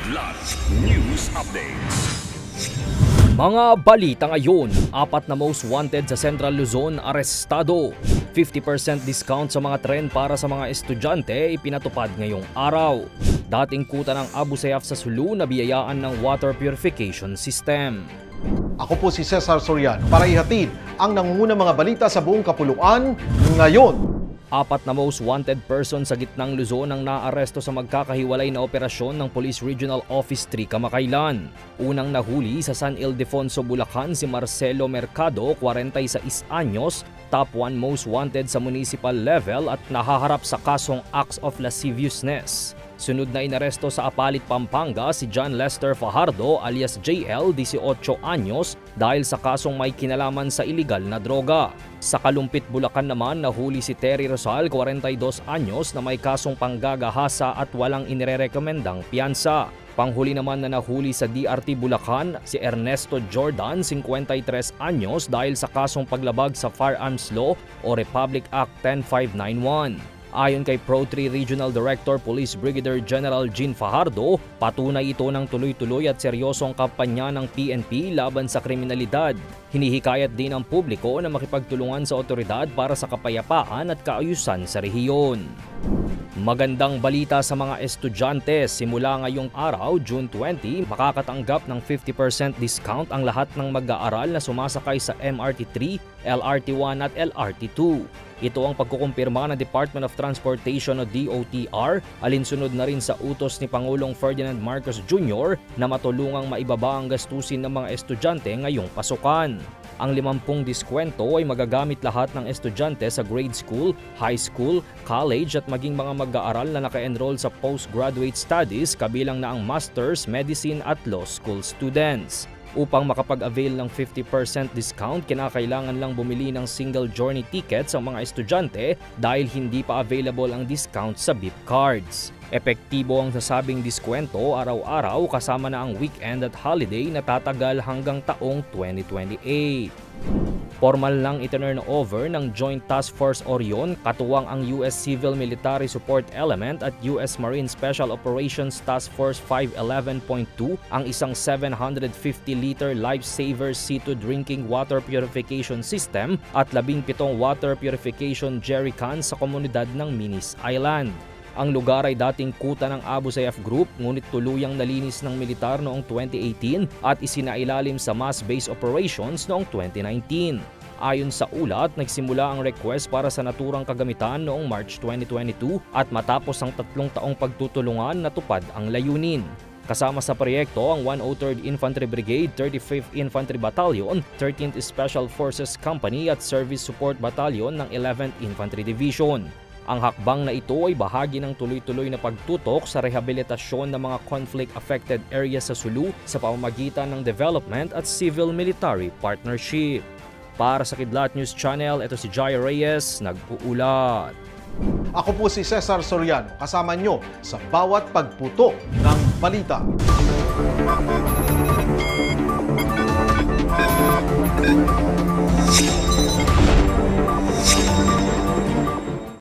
Kidlat News Updates. Mga balita ngayon, 4 na most wanted sa Central Luzon arestado. 50% discount sa mga tren para sa mga estudyante ipinatupad ngayong araw. Dating kuta ng Abu Sayyaf sa Sulu na biyayaan ng water purification system. Ako po si Cesar Soriano para ihatid ang nangungunang mga balita sa buong kapuluan ngayon. 4 na most wanted person sa gitnang Luzon ang naaresto sa magkakahiwalay na operasyon ng Police Regional Office 3 kamakailan. Unang nahuli sa San Ildefonso, Bulacan si Marcelo Mercado, 46 anyos, top 1 most wanted sa municipal level at nahaharap sa kasong acts of lasciviousness. Sunod na inaresto sa Apalit, Pampanga si John Lester Fajardo alias JL, 18 anyos dahil sa kasong may kinalaman sa iligal na droga. Sa Kalumpit, Bulacan naman nahuli si Terry Rosal, 42 anyos na may kasong panggagahasa at walang inirerekomendang piyansa. Panghuli naman na nahuli sa DRT Bulacan si Ernesto Jordan, 53 anyos dahil sa kasong paglabag sa Firearms Law o Republic Act 10591. Ayon kay Pro-3 Regional Director Police Brigadier General Jean Fajardo, patunay ito ng tuloy-tuloy at seryosong kampanya ng PNP laban sa kriminalidad. Hinihikayat din ang publiko na makipagtulungan sa otoridad para sa kapayapaan at kaayusan sa rehiyon. Magandang balita sa mga estudyante. Simula ngayong araw, June 20, makakatanggap ng 50% discount ang lahat ng mag-aaral na sumasakay sa MRT-3, LRT-1 at LRT-2. Ito ang pagkukumpirma ng Department of Transportation o DOTR, alinsunod na rin sa utos ni Pangulong Ferdinand Marcos Jr. na matulungang maibaba ang gastusin ng mga estudyante ngayong pasukan. Ang 50 diskwento ay magagamit lahat ng estudyante sa grade school, high school, college at maging mga mag-aaral na naka-enroll sa postgraduate studies kabilang na ang masters, medicine at law school students. Upang makapag-avail ng 50% discount, kinakailangan lang bumili ng single journey tickets ang mga estudyante dahil hindi pa available ang discount sa VIP cards. Epektibo ang sasabing diskwento araw-araw kasama na ang weekend at holiday na tatagal hanggang taong 2028. Formal lang itinurn over ng Joint Task Force Orion, katuwang ang US Civil Military Support Element at US Marine Special Operations Task Force 511.2 ang isang 750-liter Lifesaver C2 drinking water purification system at 17 water purification jerrycans sa komunidad ng Minis Island. Ang lugar ay dating kuta ng Abu Sayyaf Group ngunit tuluyang nalinis ng militar noong 2018 at isinailalim sa mass-based operations noong 2019. Ayon sa ulat, nagsimula ang request para sa naturang kagamitan noong March 2022 at matapos ang 3 taong pagtutulungan natupad ang layunin. Kasama sa proyekto ang 103rd Infantry Brigade, 35th Infantry Battalion, 13th Special Forces Company at Service Support Battalion ng 11th Infantry Division. Ang hakbang na ito ay bahagi ng tuloy-tuloy na pagtutok sa rehabilitasyon ng mga conflict-affected areas sa Sulu sa pamamagitan ng development at civil-military partnership. Para sa Kidlat News Channel, ito si Jai Reyes, nag-uulat. Ako po si Cesar Soriano, kasama nyo sa bawat pagputo ng balita.